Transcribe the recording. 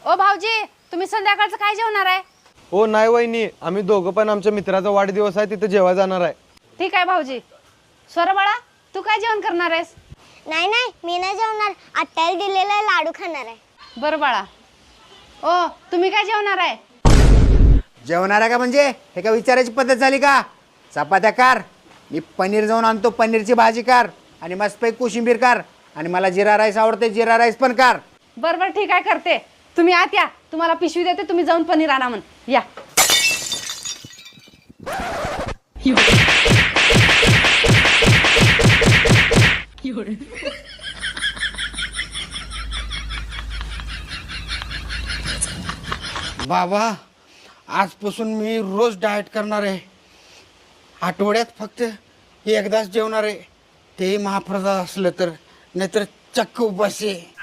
ओ भाऊजी, तुम्ही संध्याकाळचं काय जेवणार आहे? हो नाही वहिनी, आम्ही दोघं पण आमच्या मित्राचा वाढदिवस आहे तिथे जेवायला जाणार आहे. ठीक आहे भाऊजी. स्वर बाळा, तू काय जेवण करणार आहेस? नाही नाही, मी नाही जेवणार. आत्याला दिलेला लाडू खाणार आहे. बरं बाळा. ओ, तुम्ही काय जेवणार आहे? जेवणार आहे का म्हणजे हे का विचारायची पद्धत झाली का? चपात्या कार, मी पनीर जाऊन आणतो, पनीरची भाजी कार आणि मस्तपैकी कोशिंबीर कार आणि मला जिरा राईस आवडते, जिरा राईस पण कार. बरं बरं ठीक आहे, करते. तुम्ही आत या, तुम्हाला पिशवी देते, तुम्ही जाऊन पनीर आणा म्हण. या. बाबा, आजपासून मी रोज डाएट करणार आहे. आठवड्यात फक्त एकदाच जेवणार आहे, ते महाप्रसाद असलं तर, नाहीतर चक्क उपास आहे.